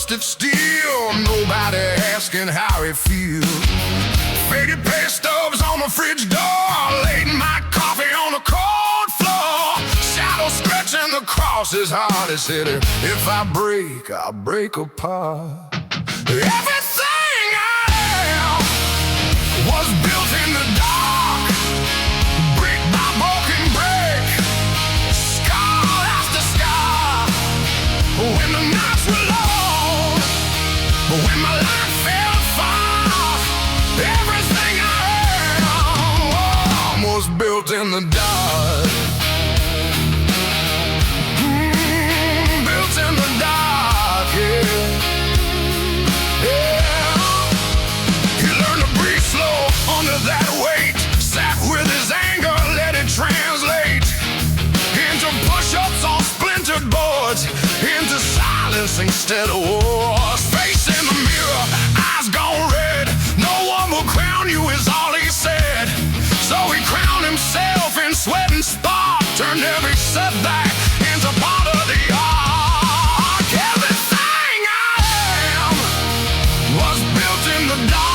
rusted steel, nobody asking how it feels. Faded pay stubs on the fridge door, late my coffee on the cold floor. Shadow stretching the cross is hard as hit it. If I break, I'll break apart. Everything I am was built in the dark, brick by broken brick, scar after scar. When the nights were long, when my life fell far, everything I am was built in the dark. Built in the dark, yeah. Under that weight, sat with his anger, let it translate into push-ups on splintered boards, into silence instead of wars. Face in the mirror, eyes gone red. No one will crown you is all he said. So he crowned himself in sweat and spark, turned every setback into part of the arc. Everything I am was built in the dark.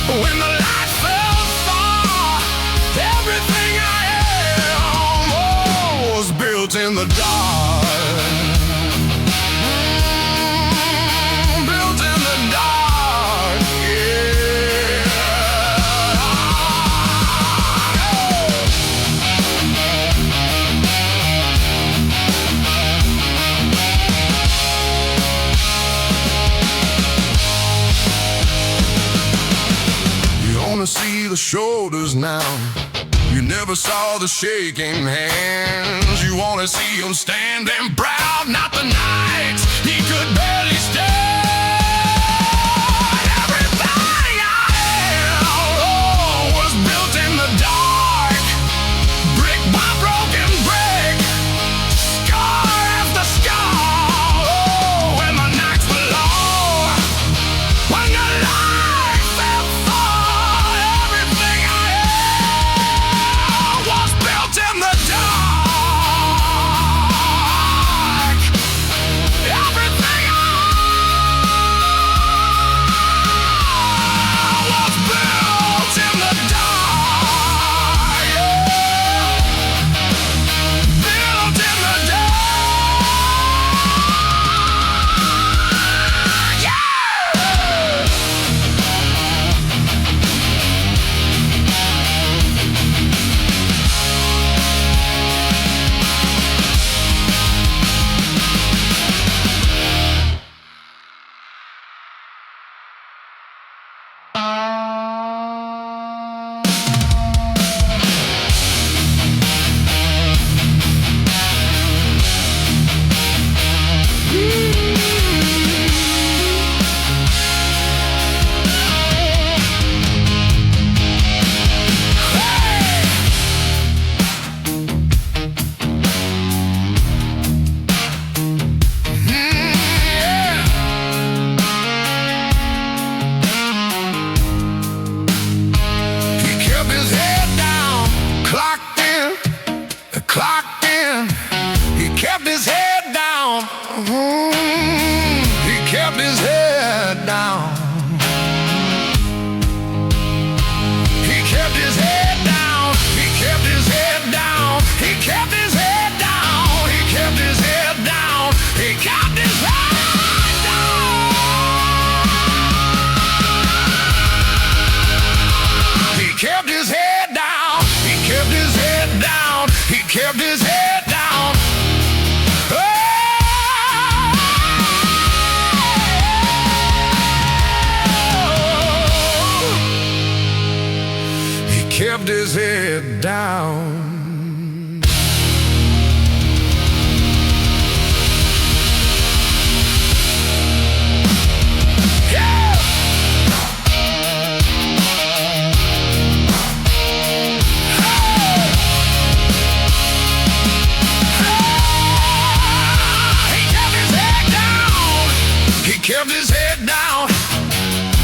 When the light fell far, everything I am was built in the dark. Built in the dark, yeah. You only see the shoulders now, you never saw the shaking hands. You only see him standing proud, not the nights he could barely stand. Everything I am was built in the dark, brick by broken brick, scar after scar. Oh, when the nights were long, when the light fell far, everything I am was built in the dark. Everything I was built in the dark. Yeah. Built in the dark. Yeah. He kept his head down, clocked in, clocked in. He kept his head down. He kept his head down. He kept his head down. He kept his head down. He kept his head down. He kept his head down. He kept his head down. He kept his head down. He kept his head down. He kept his head down. He kept his head down. Yeah! He kept his head down. He kept his head down.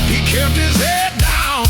He kept his head down.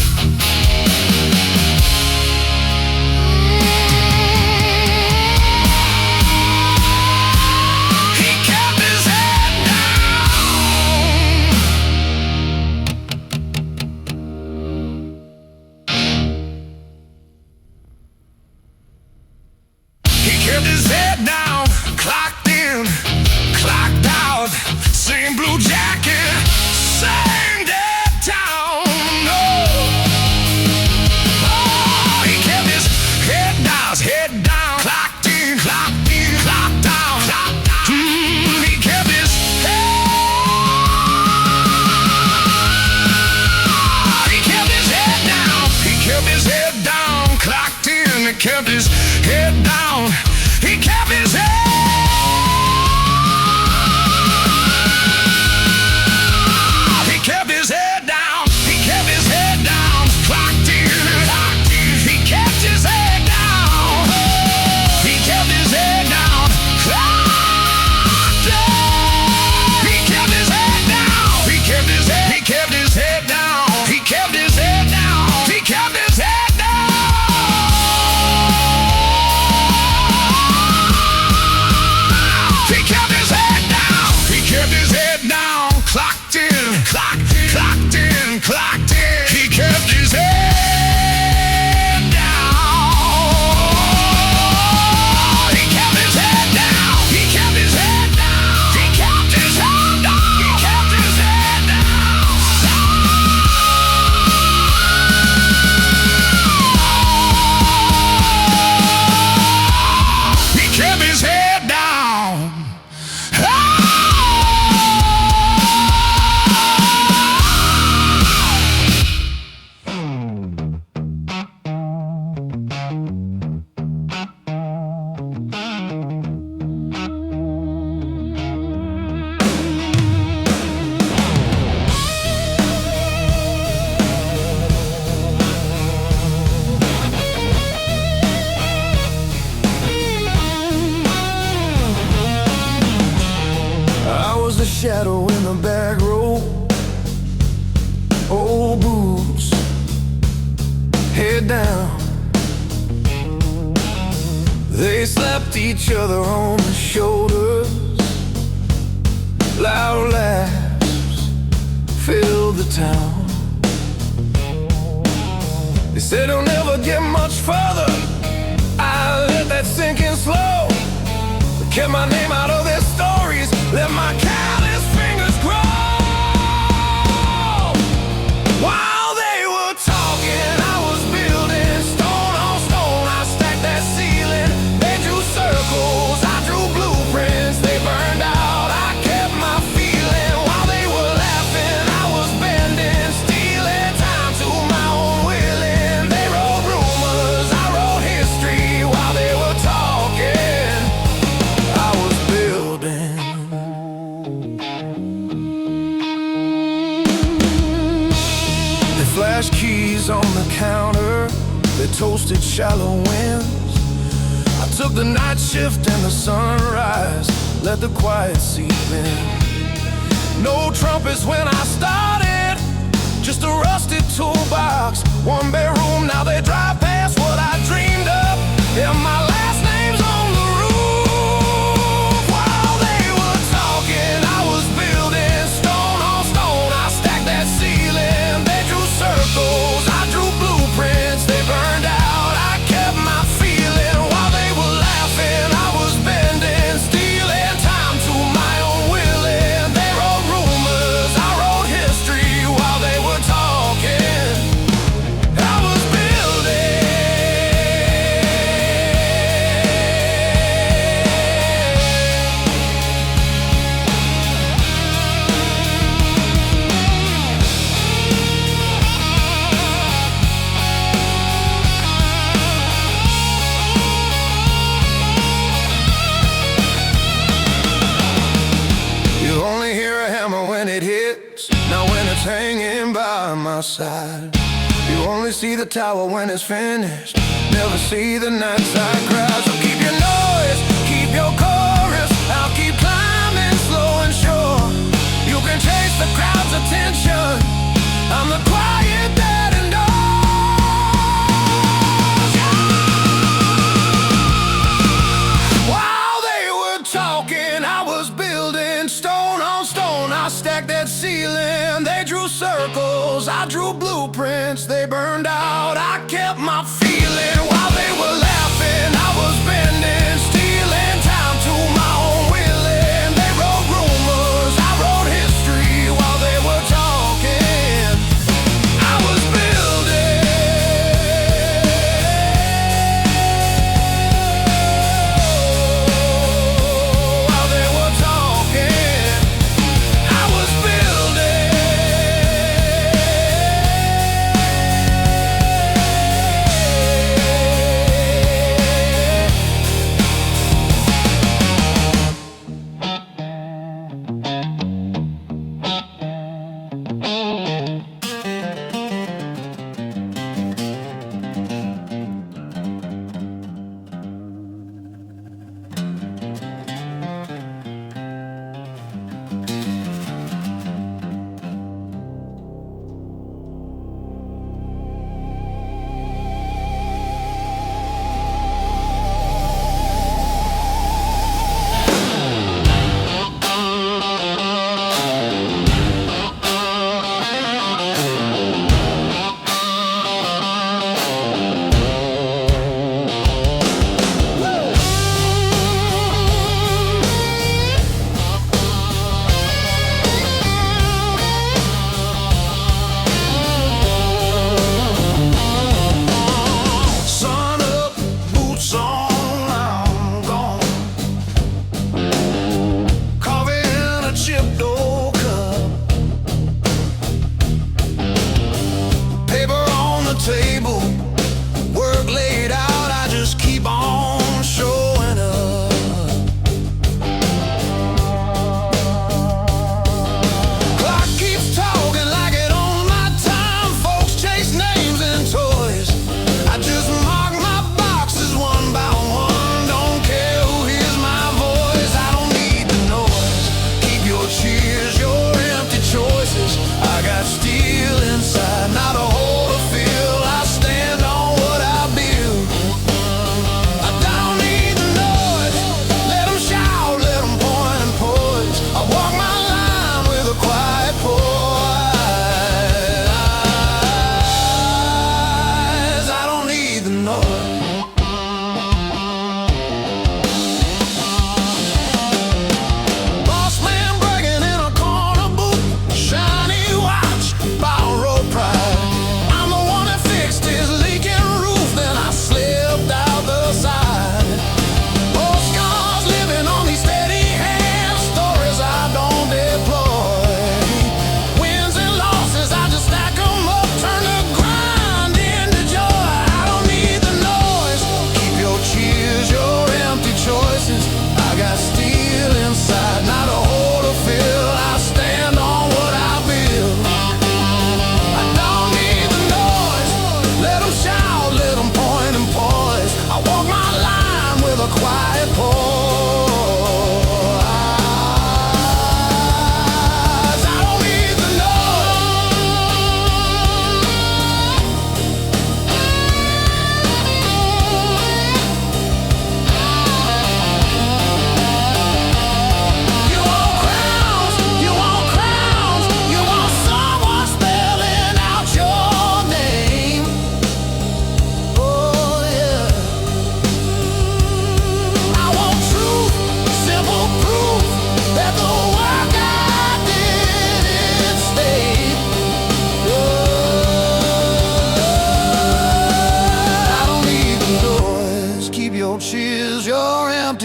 kept his head down. He kept his head. He kept his head down. He kept his head down. Clocked in. He kept his head down. He kept his head down. Clocked in. He kept his head down. He kept his head. He kept his head down. He kept his head down. He kept his head down. He kept his head down. He kept his head down. Clocked in. Clocked in. Clocked in. He kept his head down. He kept his head down. He kept his head down. He kept his head down. He kept his head down. He kept his head down. I was a shadow in the back row. Old boots, head down. They slapped each other on the shoulders. Loud laughs filled the town. They said it'll never get much further. I let that sink in slow. Kept my name out of their stories. Let my callous fingers grow. While they were talking, I was building stone on stone. I stacked that ceiling. They drew circles. I drew blueprints. They burned out. I kept my feeling. While they were laughing, I was bending, stealing time to my own willing. They wrote rumors. I wrote history while they were talking. I was building. They flashed keys on the counter. They toasted shallow winds. I took the night shift and the sunrise. Let the quiet seep in. No trumpets when I started. Just a rusted toolbox. One bedroom, now they drive past what I dreamed of. Yeah, my last name's on the roof. While they were talking, I was building stone on stone. I stacked that ceiling. They drew circles. I drew blueprints. They burned out. I kept my feeling. While they were laughing, I was bending, stealing time to my own willing. They wrote rumors. I wrote history while they were talking. I was building. You only hear a hammer when it hits, not when it's hanging by my side. You only see the tower when it's finished, never see the nightside crowd. So keep your noise, keep your chorus. I'll keep climbing slow and sure. You can chase the crowd's attention. I'm the quiet that endures. While they were talking, I was building stone on stone. I stacked that ceiling. They drew circles. I drew blueprints. They burned out. I kept my feeling. While they were laughing, I was bending, stealing time to my own willing. They wrote rumors. I wrote history while they were talking. I was building. While they were talking, I was building.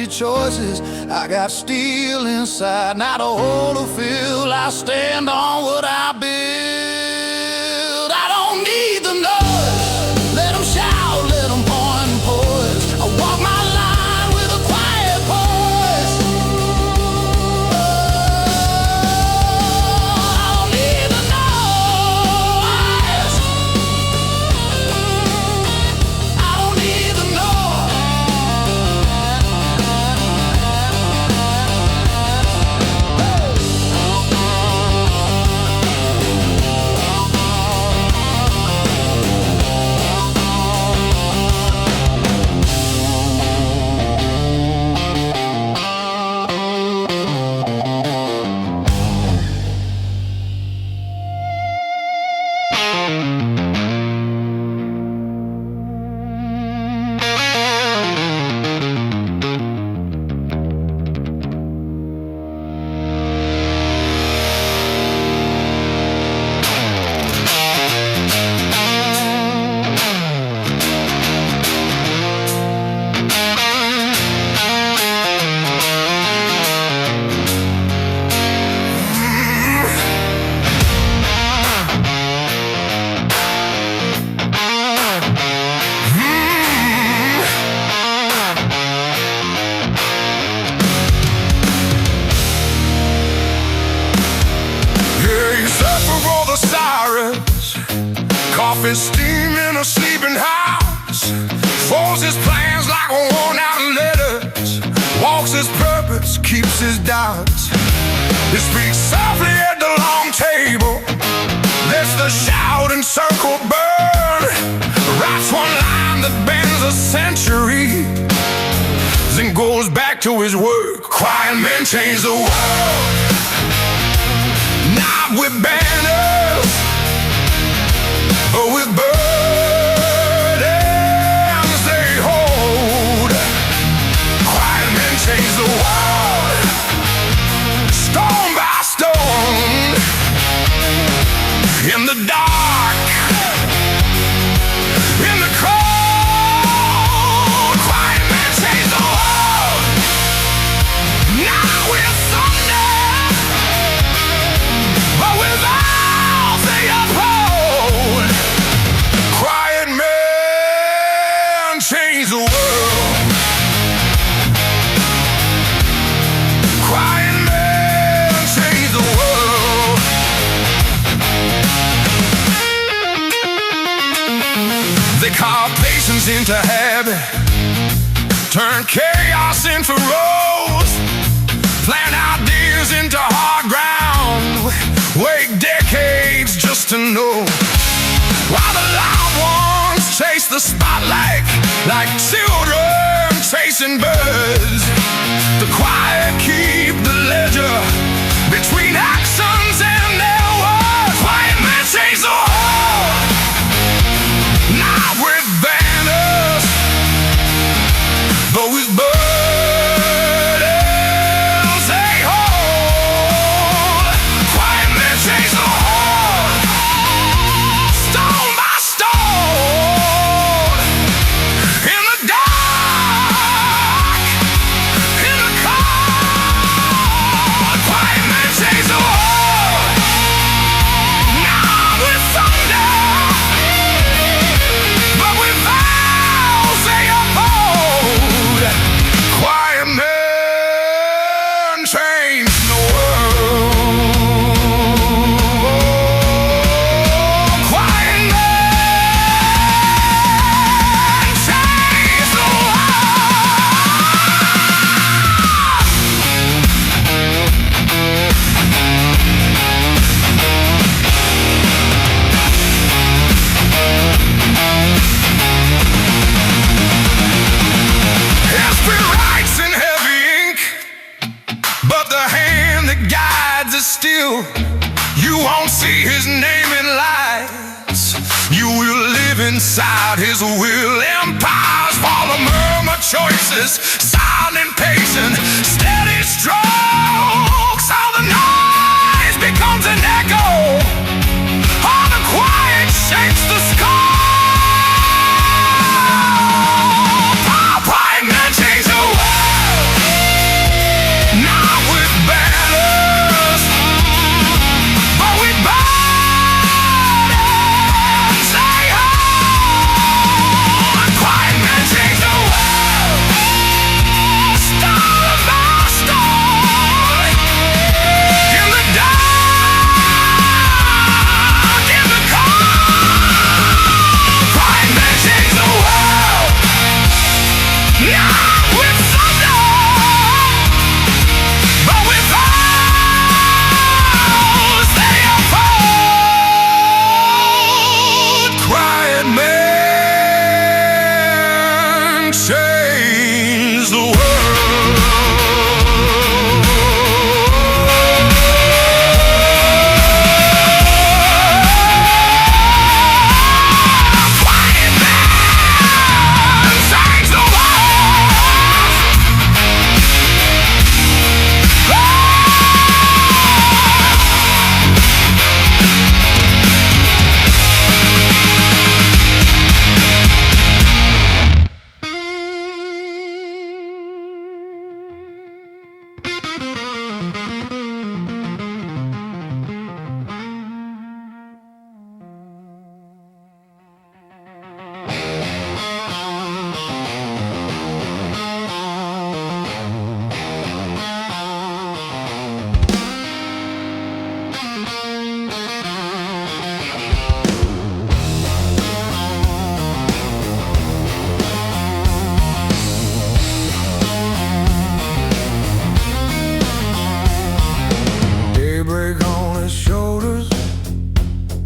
easy choices. I got steel inside, not a hole to fill. I stand on what I build. I don't need the noise. Let them shout, let them point and poise. I walk my line with a quiet voice. I don't need the noise. I don't need the noise. Coffee steam in a sleeping house. Folds his plans like worn out letters. Walks his purpose, keeps his doubts. He speaks softly at the long table. Lets the shouting circle burn. Writes one line that bends a century. Then goes back to his work. Quiet men change the world. Not with banners, but with burdens they hold. Quiet men change the world, stone by stone. In the dark, in the cold, quiet men change the world. Not with thunder, but with vows they uphold. Quiet men change the world. Quiet men change the world. They carve patience into habit, turn chaos into rose, plant ideas into hard ground, wait decades just to know. While the loud ones chase the spotlight like children chasing birds, the quiet keep the ledger between actions and their words. Quiet men change the world, not with banners, but with burdens they hold. Quiet men change the world, stone by stone. In the dark, in the cold, quiet men change the world. Not with thunder, but with vows they uphold. Quiet men change the world. Quiet men change the History writes in heavy ink, but the hand that guides is still. You won't see his name in lights, you will live inside his will. Empires follow murmur choices, silent, patient, steady strokes. All the noise becomes an echo, all the quiet shapes the sky. Quiet men change the world. change the world. Daybreak on his shoulders,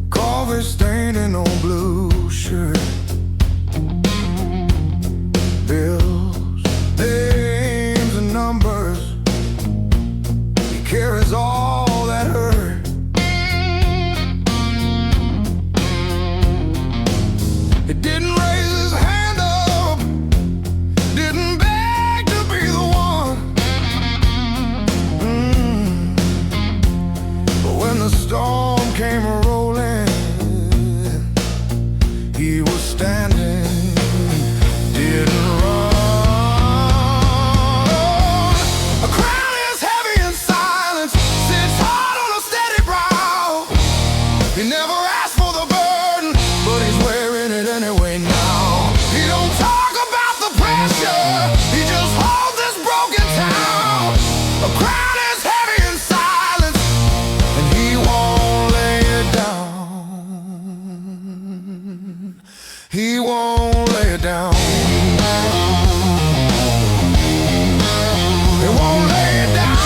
coffee stained in old blue shirt. Bills, names and numbers, he carries all that hurt. He didn't raise his hand up, didn't beg to be the one. But when the storm came rolling, he was standing, didn't run. A crown is heavy in silence, sits hard on a steady brow. He never asked for the burden, but he's wearing it anyway now. He don't talk about the pressure, he just holds this broken town. A crown is heavy in silence, and he won't lay it down. He won't lay it down. He won't lay it down.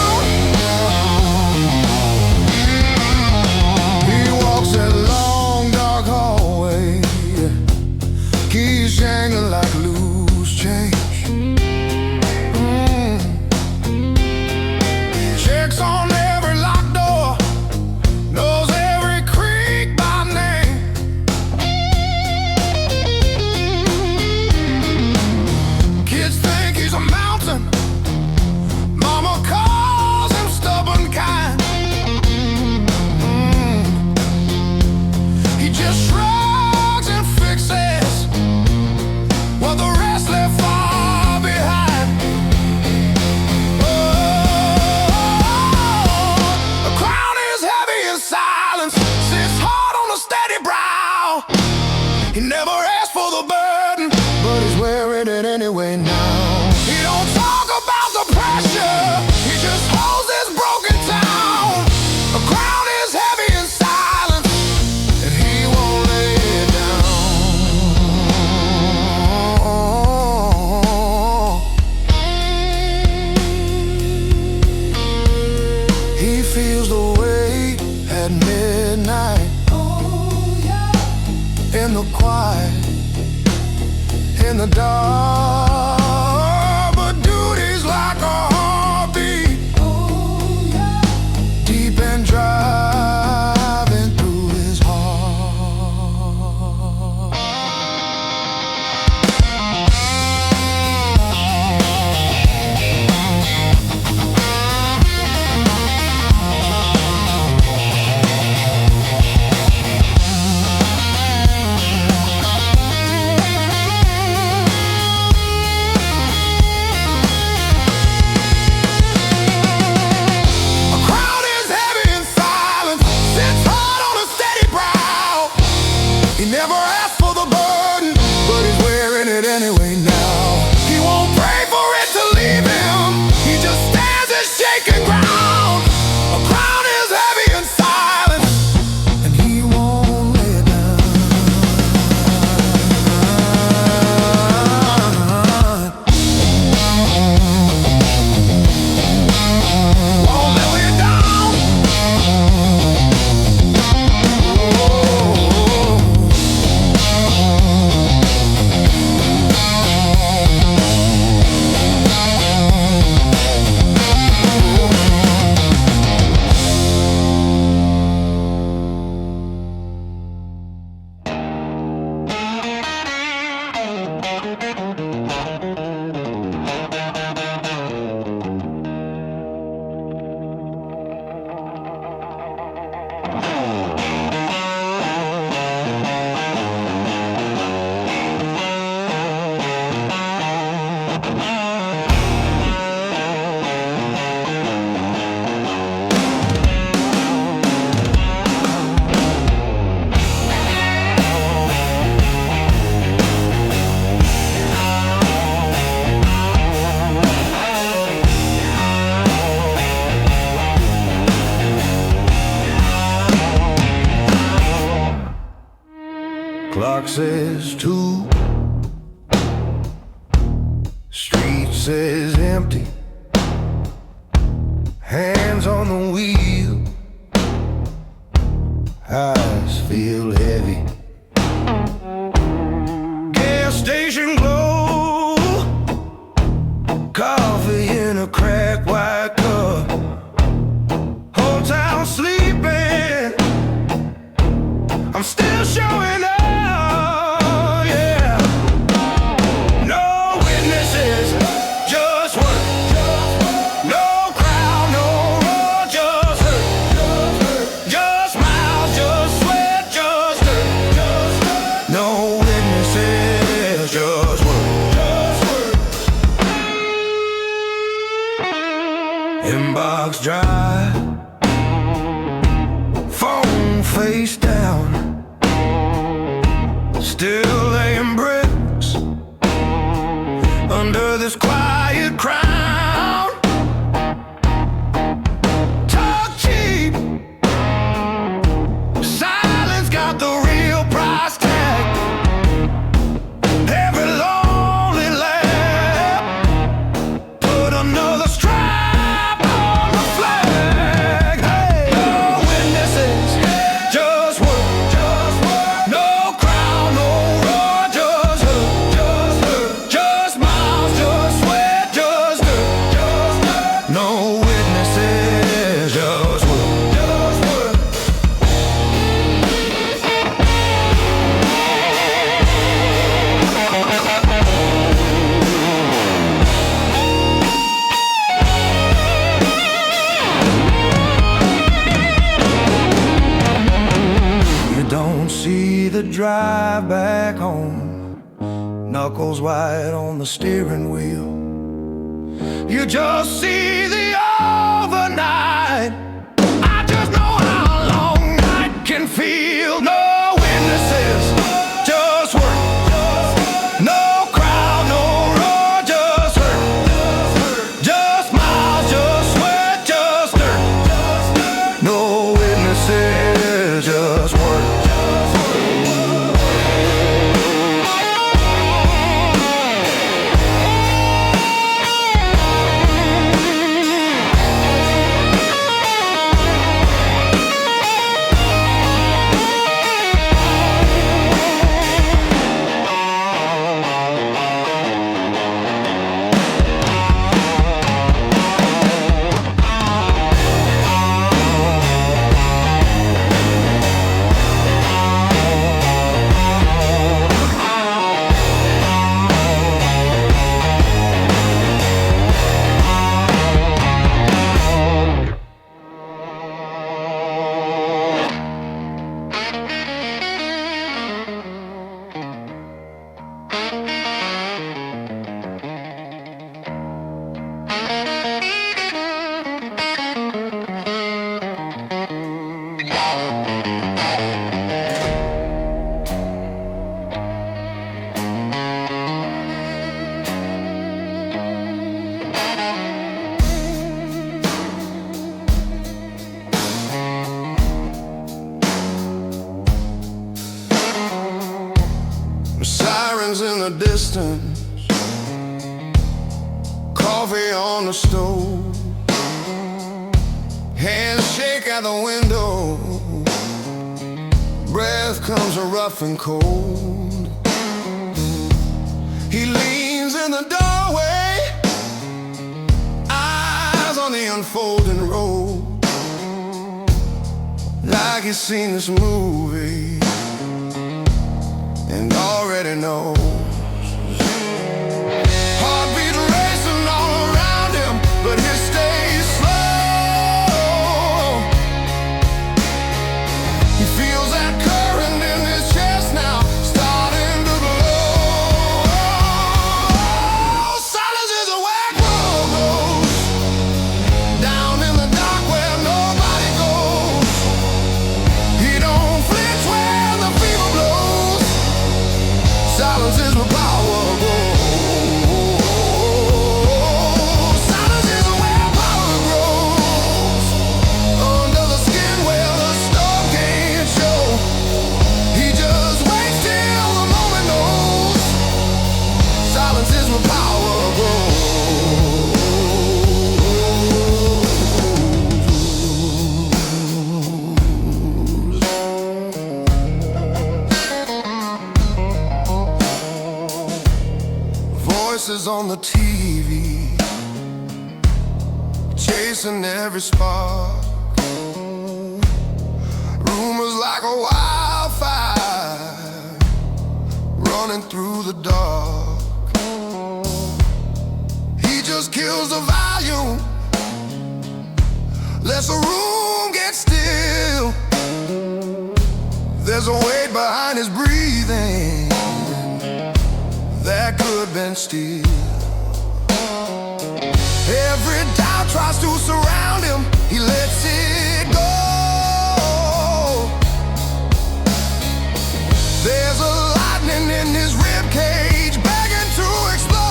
He walks that long dark hallway, keys jangling like loose change. Checks on every locked door, knows every creak by name. Kids think he's a mountain, mama calls him stubborn kind. He just shrugs and fixes what the rest left far behind. The crown is heavy in silence, sits hard on a steady brow. He never asked for the burden, but he's wearing it anyway now. He don't talk about the pressure, he just holds this broken town. The crown is heavy in silence, and he won't lay it down. He feels the weight at midnight, in the quiet, in the dark. But duty's like a heartbeat, deep and driving through his heart. Clock says 2, street says empty, hands on the wheel, eyes feel heavy. Gas station glow, coffee in a cracked white cup, whole town sleeping, I'm still showing up. Inbox dry, phone face down, still laying bricks under this quiet crown. Talk cheap, silence got the real price tag. Every lonely laugh put another strike. Don't see the drive back home, knuckles white on the steering wheel. You just see the overnight. I just know how long night can feel. No witnesses, just work. No crowd, no roar, just hurt. Just miles, just sweat, just dirt. No witnesses, just work. Sirens in the distance, coffee on the stove, hands shake at the window, breath comes rough and cold. He leans in the doorway, eyes on the unfolding road, like he's seen this movie and already knows. voices on the TV, chasing every spark. Rumors like a wildfire, running through the dark. He just kills the volume, lets the room get still. There's a weight behind his breathing that could bend steel. Every doubt tries to surround him, he lets it go. There's a lightning in his ribcage begging to explode.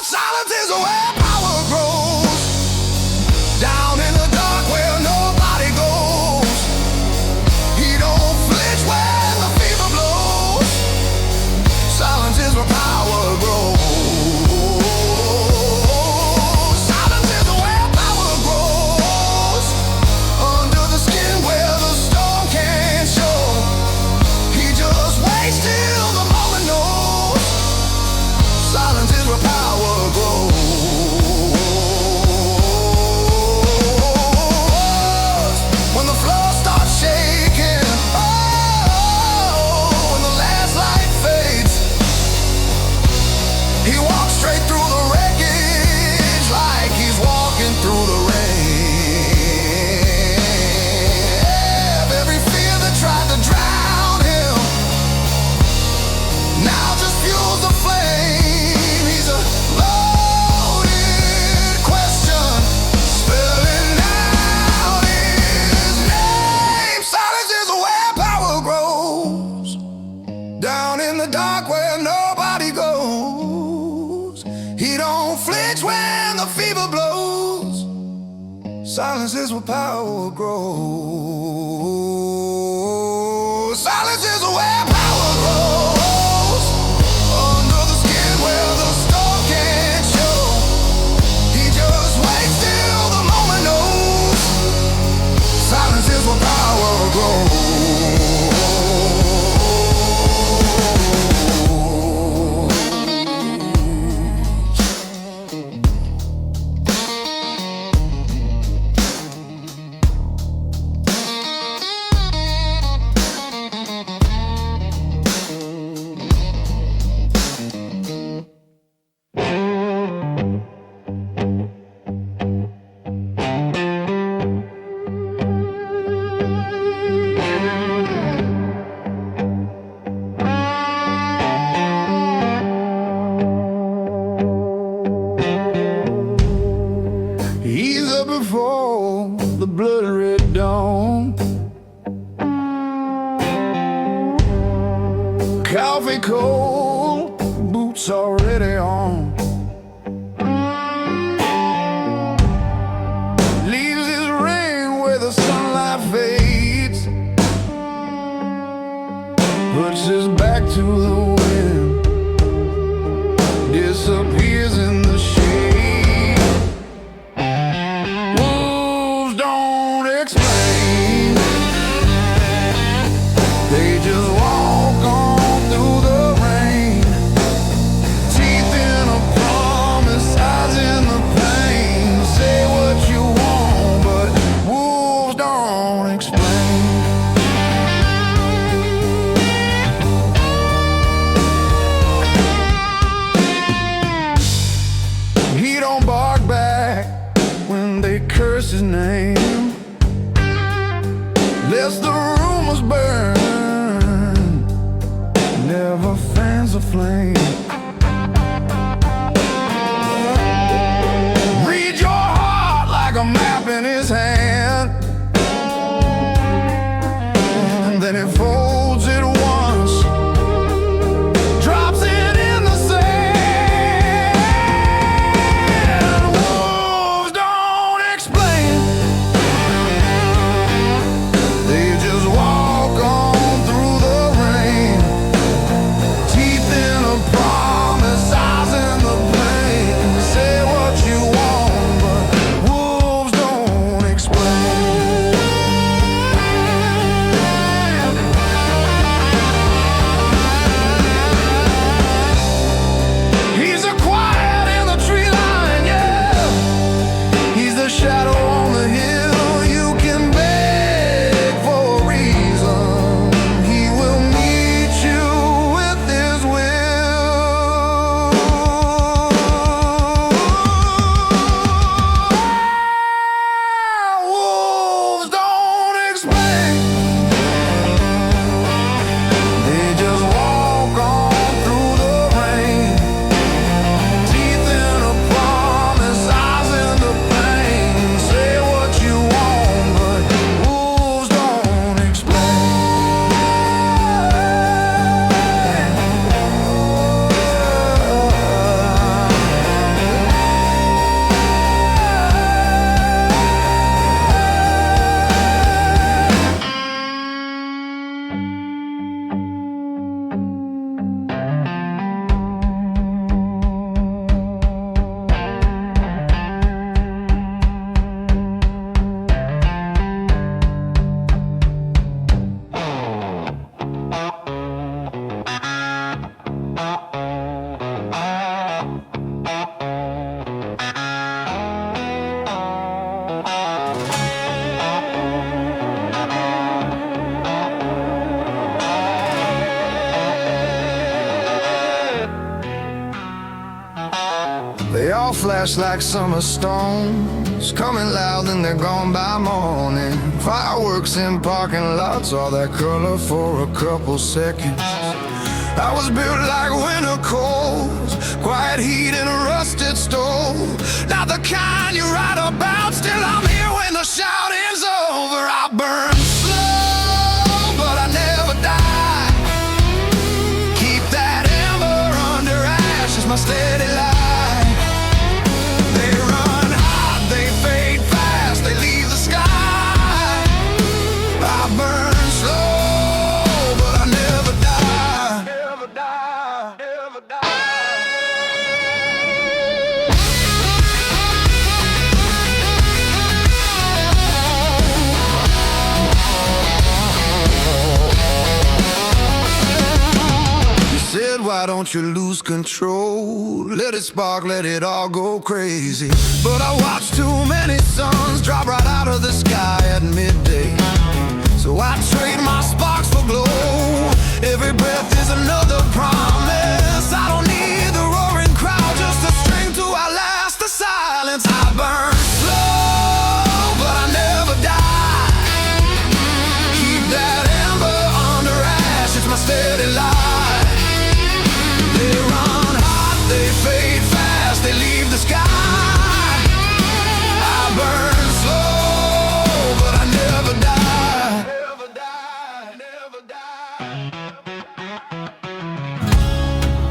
Silence is where power grows, down in the dark where nobody goes. He don't flinch when the fever blows. Silence is where power grows. Silence is where power grows, under the skin where the storm can't show. He just waits till the moment knows. Silence is where power grows. When the floor starts shaking, oh, when the last light fades, he walks straight through the wreckage like he's walking through the rain. Every fear that tried to drown him now just fuels the flame. He's a loaded question, spelling out his name. Silence is where power grows, down in the dark where nobody goes. He don't flinch when the fever blows. Silence is where power grows. Silence is where power grows, under the skin where the storm can't show. He just waits till the moment knows. Silence is where power grows. He's up before the blood-red dawn. Coffee cold, boots already on. Leaves his ring where the sunlight fades, puts his back to the wind, disappears in the shade. Wolves don't explain, they just walk on through the rain. Teeth in a promise, eyes in the pain. Say what you want, but wolves don't explain. He don't bark back when they curse his name, lets the rumors burn, never fans a flame. Read your heart like a map in his hand, and then he folds it once, drops it in the sand. Wolves don't explain, they just walk on through the rain. Teeth in a promise, They all flash like summer stones, coming loud and they're gone by morning. Fireworks in parking lots, all that color for a couple seconds. I was built like winter coals, quiet heat in a rusted stove. Not the kind you write about, still I'm here when the shouting's over. I burn slow, but I never die. Keep that ember under ash, it's my steady light. They run hot, they fade fast, they leave the sky. I burn slow, but I never die. Never die, never die. Said, why don't you lose control? Let it spark, let it all go crazy. But I watched too many suns drop right out of the sky at midday. So I trade my sparks for glow. Every breath is another promise. I don't need the roaring crowd, just the strength to outlast the silence. I burn slow, but I never die. Keep that ember under ash, it's my steady light. They run hot, they fade fast, they leave the sky. I burn slow, but I never die. Never die, never die.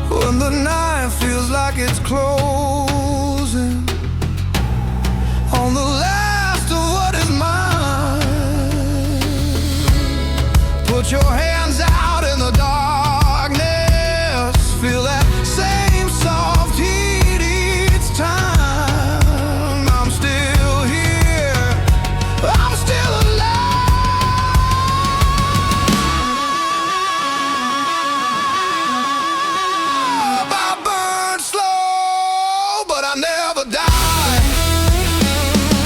When the night feels like it's closing on the last of what is mine, put your hands out in the darkness. Feel that same soft heat each time. I'm still here, I'm still alive. I burn slow, but I never die.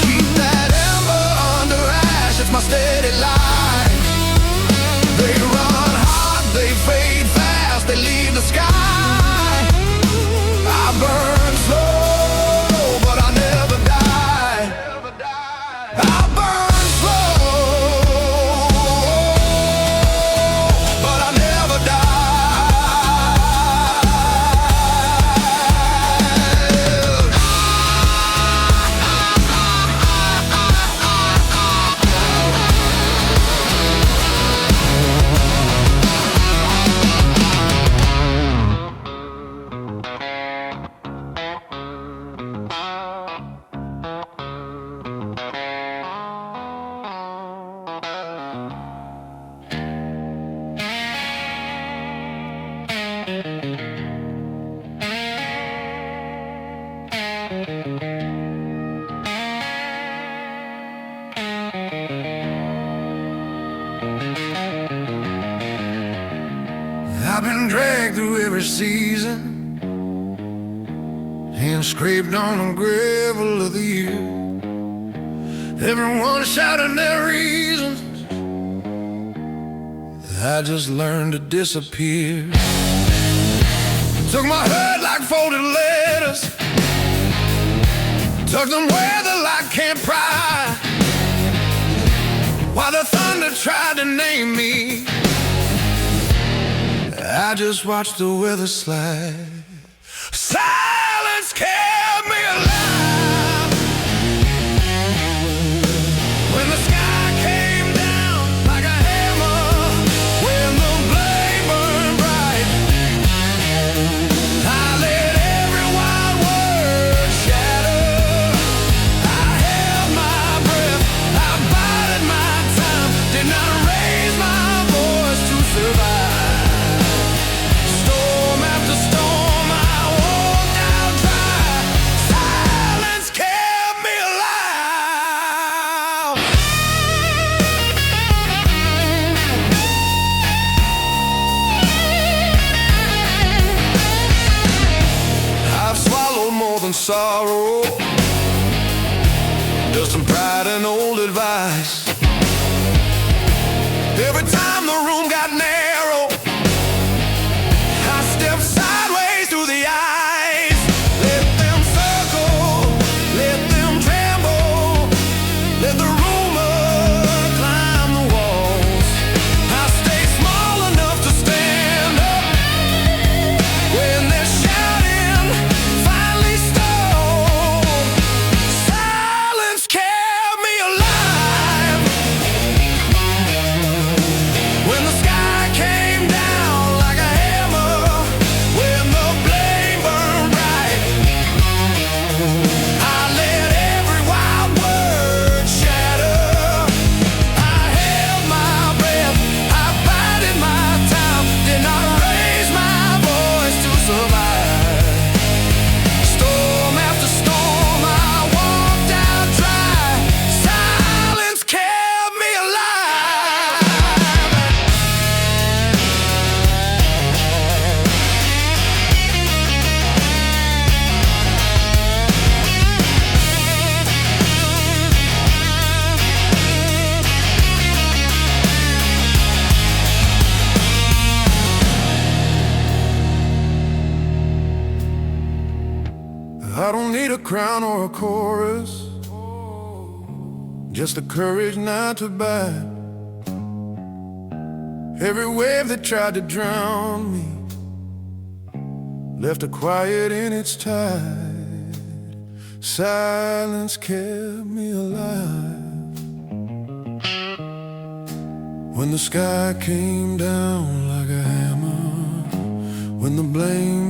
Keep that ember under ash, it's my steady light. They run hot, they fade fast, they leave the sky. I burn slow, but I never die. I burn slow, but I never I've been dragged through every season and scraped on the gravel of the year. Everyone shouting their reasons, I just learned to disappear. Took my hurt like folded letters, tucked them where the light can't pry. While the thunder tried to name me, I just watched the weather slide. Silence kept me alive. When the sky came down like a hammer, when the blade burned bright, I let every wild word shatter. I held my breath, I bided my time, did not raise my voice to survive. Sorrow, just some pride and old advice. Every time the room got narrow, I stepped sideways through the eyes. Let them say I don't need a crown or a chorus, just the courage not to bite. Every wave that tried to drown me left a quiet in its tide. Silence kept me alive. When the sky came down like a hammer, when the blame